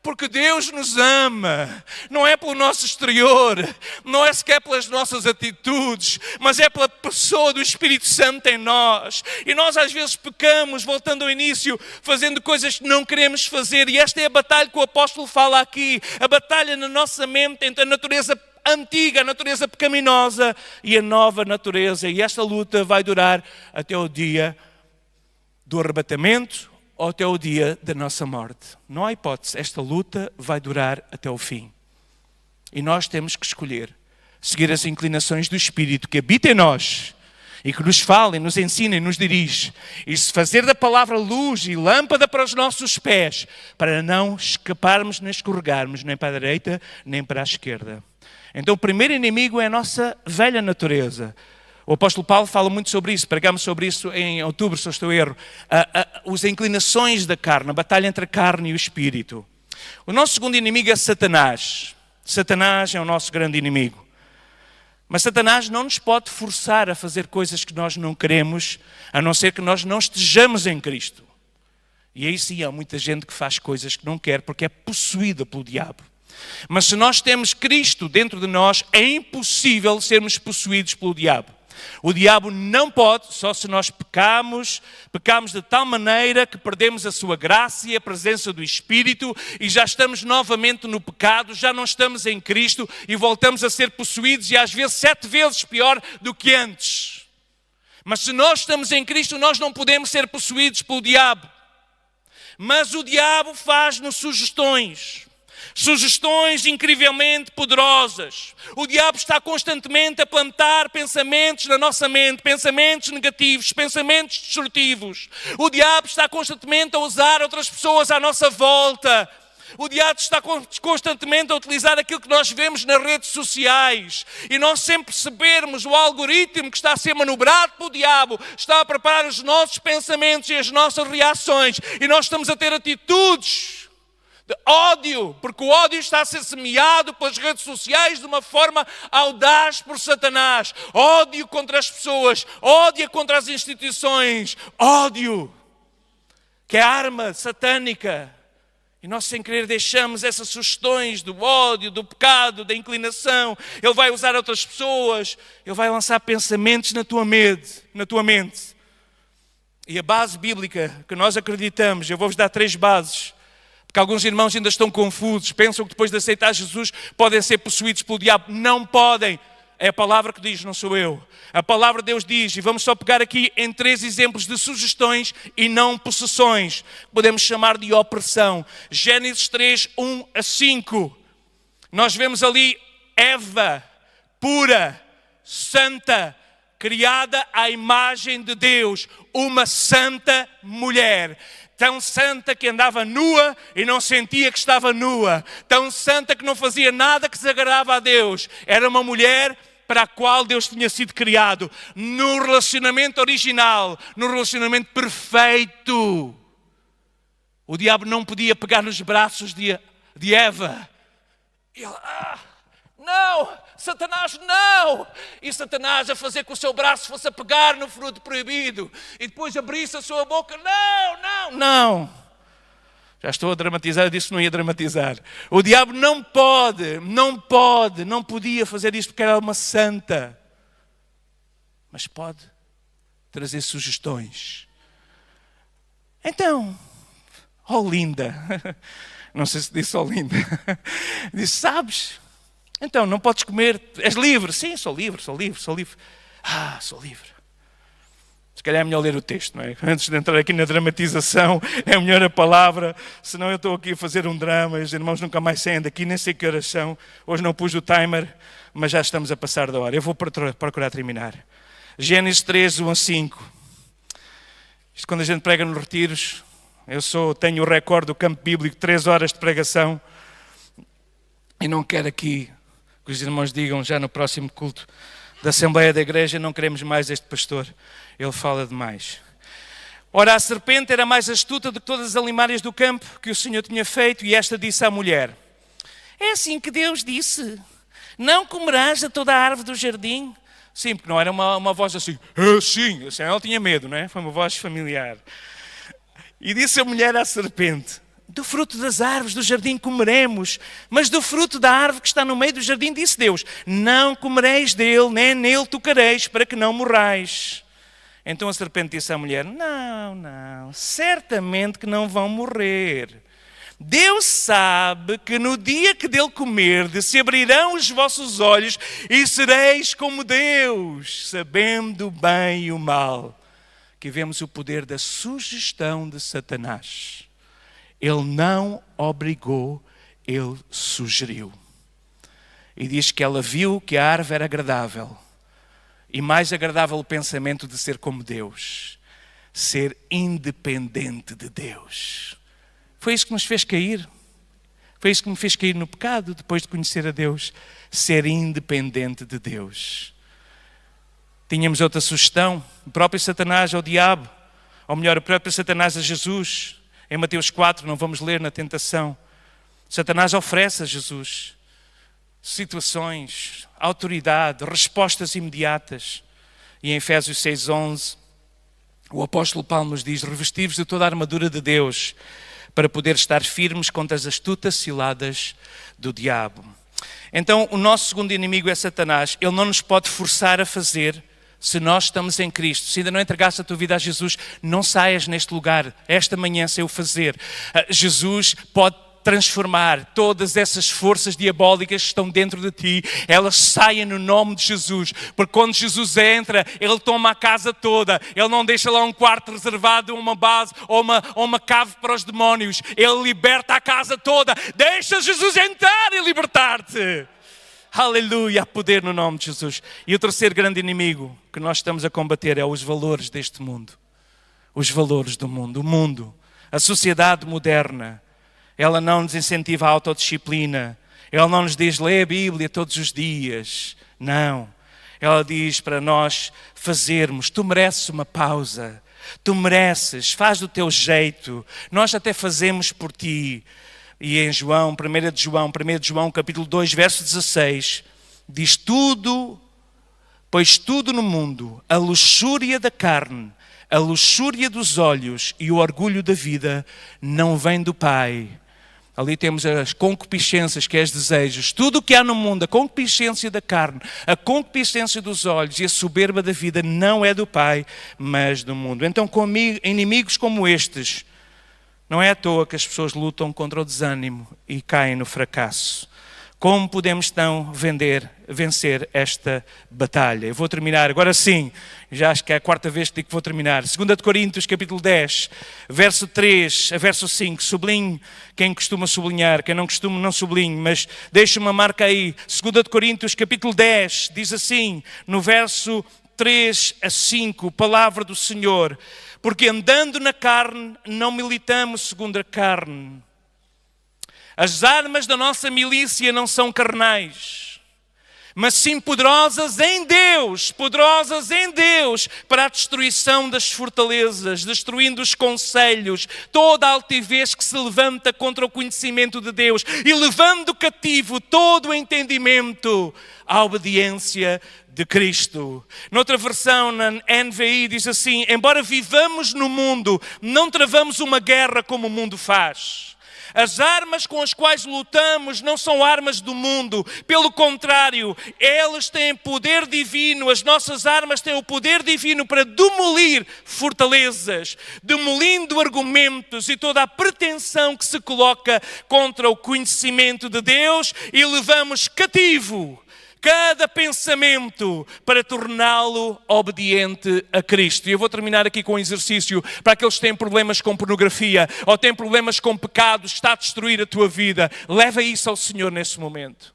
porque Deus nos ama, não é pelo nosso exterior, não é sequer pelas nossas atitudes, mas é pela pessoa do Espírito Santo em nós. E nós às vezes pecamos, voltando ao início, fazendo coisas que não queremos fazer. E esta é a batalha que o apóstolo fala aqui, a batalha na nossa mente entre a natureza antiga, a natureza pecaminosa e a nova natureza. E esta luta vai durar até o dia do arrebatamento, ou até o dia da nossa morte. Não há hipótese, esta luta vai durar até o fim. E nós temos que escolher seguir as inclinações do Espírito que habita em nós e que nos fala, e nos ensina e nos dirige. E se fazer da palavra luz e lâmpada para os nossos pés, para não escaparmos nem escorregarmos nem para a direita nem para a esquerda. Então o primeiro inimigo é a nossa velha natureza. O apóstolo Paulo fala muito sobre isso, pregamos sobre isso em outubro, se eu estou a erro. As inclinações da carne, a batalha entre a carne e o espírito. O nosso segundo inimigo é Satanás. Satanás é o nosso grande inimigo. Mas Satanás não nos pode forçar a fazer coisas que nós não queremos, a não ser que nós não estejamos em Cristo. E aí sim há muita gente que faz coisas que não quer porque é possuída pelo diabo. Mas se nós temos Cristo dentro de nós, é impossível sermos possuídos pelo diabo. O diabo não pode, só se nós pecamos de tal maneira que perdemos a sua graça e a presença do Espírito e já estamos novamente no pecado, já não estamos em Cristo e voltamos a ser possuídos e às vezes 7 vezes pior do que antes. Mas se nós estamos em Cristo, nós não podemos ser possuídos pelo diabo. Mas o diabo faz-nos sugestões incrivelmente poderosas. O diabo está constantemente a plantar pensamentos na nossa mente, pensamentos negativos, pensamentos destrutivos. O diabo está constantemente a usar outras pessoas à nossa volta. O diabo está constantemente a utilizar aquilo que nós vemos nas redes sociais. E nós sempre percebermos o algoritmo que está a ser manobrado pelo diabo, está a preparar os nossos pensamentos e as nossas reações. E nós estamos a ter atitudes de ódio, porque o ódio está a ser semeado pelas redes sociais de uma forma audaz por Satanás. Ódio contra as pessoas, ódio contra as instituições, ódio, que é arma satânica. E nós sem querer deixamos essas sugestões do ódio, do pecado, da inclinação. Ele vai usar outras pessoas, ele vai lançar pensamentos na tua mente. E a base bíblica que nós acreditamos, eu vou-vos dar 3 bases, porque alguns irmãos ainda estão confusos, pensam que depois de aceitar Jesus podem ser possuídos pelo diabo. Não podem. É a palavra que diz, não sou eu. A palavra de Deus diz, e vamos só pegar aqui em 3 exemplos de sugestões e não possessões. Podemos chamar de opressão. Gênesis 3, 1 a 5. Nós vemos ali Eva, pura, santa, criada à imagem de Deus. Uma santa mulher. Tão santa que andava nua e não sentia que estava nua. Tão santa que não fazia nada que desagradava a Deus. Era uma mulher para a qual Deus tinha sido criado. No relacionamento original, no relacionamento perfeito. O diabo não podia pegar nos braços de Eva. E ela, não! Satanás, não! E Satanás a fazer com o seu braço fosse a pegar no fruto proibido. E depois abrisse a sua boca. Não! Já estou a dramatizar, eu disse que não ia dramatizar. O diabo não podia fazer isto porque era uma santa. Mas pode trazer sugestões. Então, linda. Não sei se disse linda. Disse, sabes... Então, não podes comer, és livre. Sim, sou livre. Sou livre. Se calhar é melhor ler o texto, não é? Antes de entrar aqui na dramatização, é melhor a palavra, senão eu estou aqui a fazer um drama, e os irmãos nunca mais saem daqui, nem sei que horas são. Hoje não pus o timer, mas já estamos a passar da hora. Eu vou procurar terminar. Gênesis 3, 1 a 5. Isto quando a gente prega nos retiros, tenho o recorde do campo bíblico, 3 horas de pregação, e não quero aqui que os irmãos digam já no próximo culto da Assembleia da Igreja, não queremos mais este pastor, ele fala demais. Ora, a serpente era mais astuta do que todas as alimárias do campo que o Senhor tinha feito, e esta disse à mulher, é assim que Deus disse, não comerás de toda a árvore do jardim? Sim, porque não era uma voz assim, assim, ela tinha medo, não é? Foi uma voz familiar. E disse a mulher à serpente: do fruto das árvores do jardim comeremos, mas do fruto da árvore que está no meio do jardim, disse Deus: não comereis dele, nem nele tocareis, para que não morrais. Então a serpente disse à mulher: não, certamente que não vão morrer. Deus sabe que no dia que dele comerdes, se abrirão os vossos olhos e sereis como Deus, sabendo o bem e o mal. Aqui vemos o poder da sugestão de Satanás. Ele não obrigou, ele sugeriu. E diz que ela viu que a árvore era agradável. E mais agradável o pensamento de ser como Deus. Ser independente de Deus. Foi isso que nos fez cair. Foi isso que me fez cair no pecado depois de conhecer a Deus. Ser independente de Deus. Tínhamos outra sugestão. O próprio Satanás ao diabo. Ou melhor, o próprio Satanás a Jesus. Em Mateus 4, não vamos ler na tentação. Satanás oferece a Jesus situações, autoridade, respostas imediatas. E em Efésios 6:11, o apóstolo Paulo nos diz: revesti-vos de toda a armadura de Deus, para poder estar firmes contra as astutas ciladas do diabo. Então, o nosso segundo inimigo é Satanás. Ele não nos pode forçar a fazer se nós estamos em Cristo. Se ainda não entregaste a tua vida a Jesus, não saias neste lugar, esta manhã, sem o fazer. Jesus pode transformar todas essas forças diabólicas que estão dentro de ti, elas saem no nome de Jesus, porque quando Jesus entra, Ele toma a casa toda, Ele não deixa lá um quarto reservado, uma base ou uma cave para os demónios, Ele liberta a casa toda. Deixa Jesus entrar e libertar-te. Aleluia, há poder no nome de Jesus. E o terceiro grande inimigo que nós estamos a combater é os valores deste mundo. Os valores do mundo. O mundo, a sociedade moderna, ela não nos incentiva a autodisciplina. Ela não nos diz: lê a Bíblia todos os dias. Não. Ela diz para nós fazermos. Tu mereces uma pausa. Tu mereces. Faz do teu jeito. Nós até fazemos por ti. E em João, 1 de João, capítulo 2, verso 16, diz: tudo, pois tudo no mundo, a luxúria da carne, a luxúria dos olhos e o orgulho da vida, não vem do Pai. Ali temos as concupiscências, que é os desejos. Tudo o que há no mundo, a concupiscência da carne, a concupiscência dos olhos e a soberba da vida, não é do Pai, mas do mundo. Então, com inimigos como estes, não é à toa que as pessoas lutam contra o desânimo e caem no fracasso. Como podemos então vencer esta batalha? Eu vou terminar, agora sim, já acho que é a quarta vez que digo que vou terminar. 2 de Coríntios, capítulo 10, verso 3 a verso 5. Sublinhe quem costuma sublinhar, quem não costuma não sublinhe, mas deixe uma marca aí. 2 de Coríntios, capítulo 10, diz assim, no verso 3 a 5, palavra do Senhor: porque andando na carne, não militamos segundo a carne. As armas da nossa milícia não são carnais, mas sim poderosas em Deus, para a destruição das fortalezas, destruindo os conselhos, toda a altivez que se levanta contra o conhecimento de Deus e levando cativo todo o entendimento à obediência de Cristo. Noutra versão, na NVI, diz assim: embora vivamos no mundo, não travamos uma guerra como o mundo faz. As armas com as quais lutamos não são armas do mundo. Pelo contrário, elas têm poder divino. As nossas armas têm o poder divino para demolir fortalezas, demolindo argumentos e toda a pretensão que se coloca contra o conhecimento de Deus, e levamos cativo cada pensamento para torná-lo obediente a Cristo. E eu vou terminar aqui com um exercício para aqueles que têm problemas com pornografia ou têm problemas com pecados que está a destruir a tua vida. Leva isso ao Senhor nesse momento.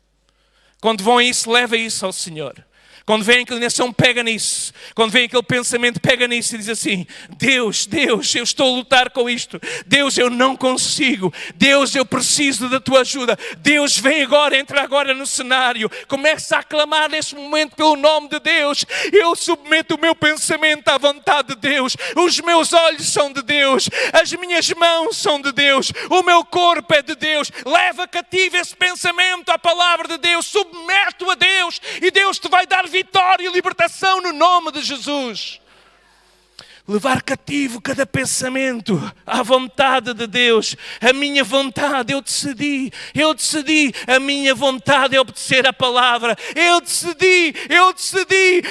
Quando vão a isso, leva isso ao Senhor. Quando vem a inclinação, pega nisso. Quando vem aquele pensamento, pega nisso e diz assim: Deus, eu estou a lutar com isto. Deus, eu não consigo. Deus, eu preciso da tua ajuda. Deus, vem agora, entra agora no cenário. Começa a clamar nesse momento pelo nome de Deus. Eu submeto o meu pensamento à vontade de Deus. Os meus olhos são de Deus. As minhas mãos são de Deus. O meu corpo é de Deus. Leva cativo esse pensamento à palavra de Deus. Submete-o a Deus e Deus te vai dar vitória e libertação no nome de Jesus. Levar cativo cada pensamento à vontade de Deus. A minha vontade, eu decidi. A minha vontade é obedecer a palavra. Eu decidi.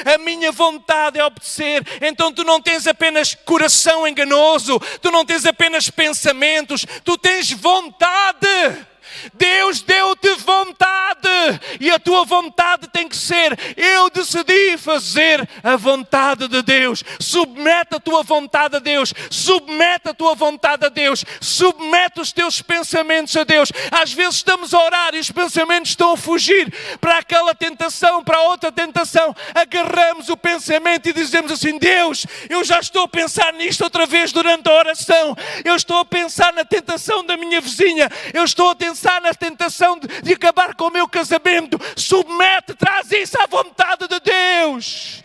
A minha vontade é obedecer. Então tu não tens apenas coração enganoso. Tu não tens apenas pensamentos. Tu tens vontade. Deus deu-te vontade e a tua vontade tem que ser: eu decidi fazer a vontade de Deus. Submete a tua vontade a Deus, submete a tua vontade a Deus, submete os teus pensamentos a Deus. Às vezes estamos a orar e os pensamentos estão a fugir para aquela tentação, para outra tentação. Agarramos o pensamento e dizemos assim: Deus, eu já estou a pensar nisto outra vez durante a oração. Eu estou a pensar na tentação da minha vizinha. Eu estou a pensar na tentação de acabar com o meu casamento. Submete, traz isso à vontade de Deus.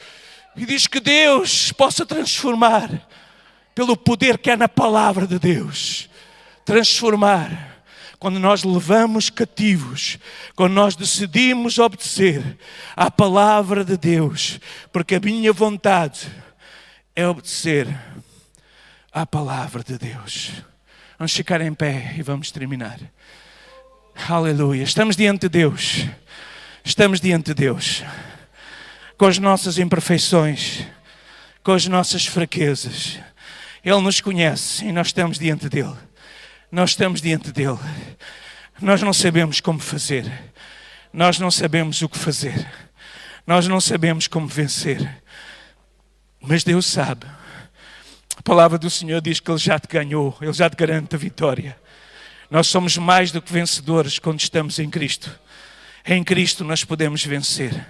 E diz que Deus possa transformar pelo poder que é na palavra de Deus. Transformar. Quando nós levamos cativos, quando nós decidimos obedecer à palavra de Deus, porque a minha vontade é obedecer à palavra de Deus. Vamos ficar em pé e vamos terminar. Aleluia. Estamos diante de Deus. Estamos diante de Deus. Com as nossas imperfeições, com as nossas fraquezas. Ele nos conhece e nós estamos diante dele. Nós estamos diante dele. Nós não sabemos como fazer. Nós não sabemos o que fazer. Nós não sabemos como vencer. Mas Deus sabe. A palavra do Senhor diz que Ele já te ganhou. Ele já te garante a vitória. Nós somos mais do que vencedores quando estamos em Cristo. Em Cristo nós podemos vencer.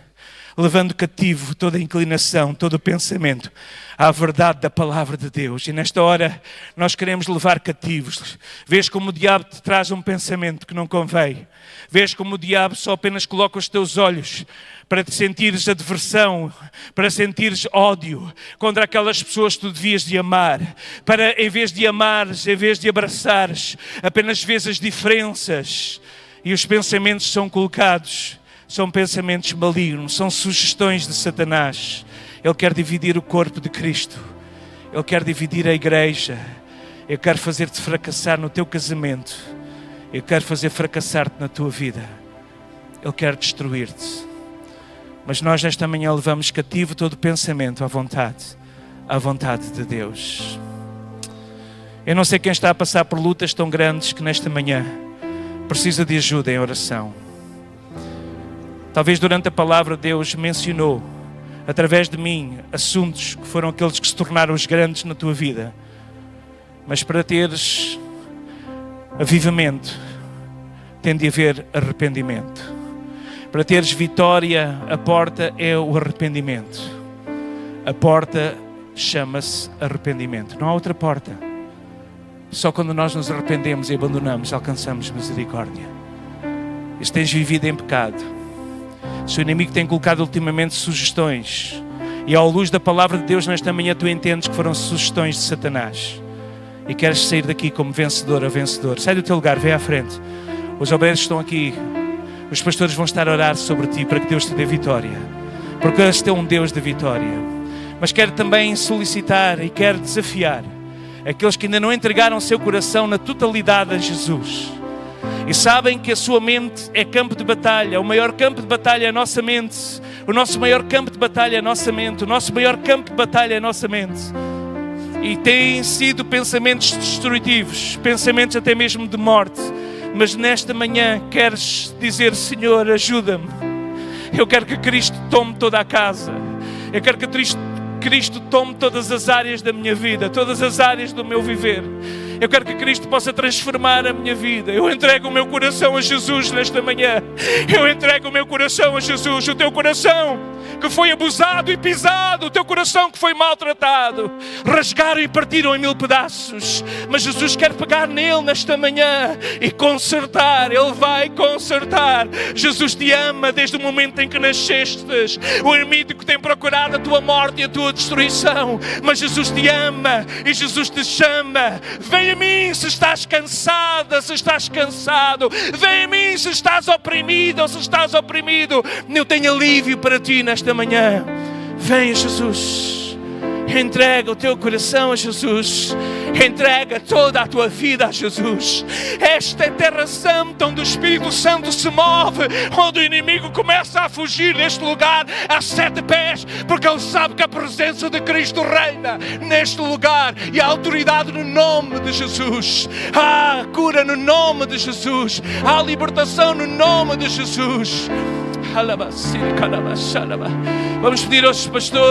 Levando cativo toda a inclinação, todo o pensamento à verdade da palavra de Deus. E nesta hora nós queremos levar cativos. Vês como o diabo te traz um pensamento que não convém. Vês como o diabo só apenas coloca os teus olhos para te sentires adversão, para sentires ódio contra aquelas pessoas que tu devias de amar. Para, em vez de amares, em vez de abraçares, apenas vês as diferenças. E os pensamentos são colocados. São pensamentos malignos, são sugestões de Satanás. Ele quer dividir o corpo de Cristo. Ele quer dividir a igreja. Ele quer fazer-te fracassar no teu casamento. Ele quer fazer fracassar-te na tua vida. Ele quer destruir-te. Mas nós nesta manhã levamos cativo todo pensamento à vontade de Deus. Eu não sei quem está a passar por lutas tão grandes que nesta manhã precisa de ajuda em oração. Talvez durante a palavra Deus mencionou, através de mim, assuntos que foram aqueles que se tornaram os grandes na tua vida. Mas para teres avivamento, tem de haver arrependimento. Para teres vitória, a porta é o arrependimento. A porta chama-se arrependimento. Não há outra porta. Só quando nós nos arrependemos e abandonamos, alcançamos misericórdia. E se tens vivido em pecado, se o inimigo tem colocado ultimamente sugestões, e à luz da palavra de Deus nesta manhã tu entendes que foram sugestões de Satanás, e queres sair daqui como vencedor ou vencedor, sai do teu lugar, vem à frente. Os obreiros estão aqui. Os pastores vão estar a orar sobre ti para que Deus te dê vitória. Porque este é um Deus de vitória. Mas quero também solicitar e quero desafiar aqueles que ainda não entregaram o seu coração na totalidade a Jesus. E sabem que a sua mente é campo de batalha. O maior campo de batalha é a nossa mente. O nosso maior campo de batalha é a nossa mente. O nosso maior campo de batalha é a nossa mente. E têm sido pensamentos destrutivos. Pensamentos até mesmo de morte. Mas nesta manhã queres dizer: Senhor, ajuda-me. Eu quero que Cristo tome toda a casa. Eu quero que Cristo tome todas as áreas da minha vida, todas as áreas do meu viver. Eu quero que Cristo possa transformar a minha vida. Eu entrego o meu coração a Jesus nesta manhã. Eu entrego o meu coração a Jesus. O teu coração que foi abusado e pisado, o teu coração que foi maltratado, rasgaram e partiram em 1000 pedaços. Mas Jesus quer pegar nele nesta manhã e consertar. Ele vai consertar. Jesus te ama desde o momento em que nascestes. O inimigo tem procurado a tua morte e a tua destruição. Mas Jesus te ama e Jesus te chama. Vem a mim se estás cansada, se estás cansado. Vem a mim se estás oprimido ou se estás oprimido. Eu tenho alívio para ti nesta nesta manhã. Vem, Jesus. Entrega o teu coração a Jesus. Entrega toda a tua vida a Jesus. Esta é terra santa onde o Espírito Santo se move, onde o inimigo começa a fugir deste lugar a 7 pés, porque ele sabe que a presença de Cristo reina neste lugar, e a autoridade no nome de Jesus. Há cura no nome de Jesus. Há libertação no nome de Jesus. Vamos pedir aos pastores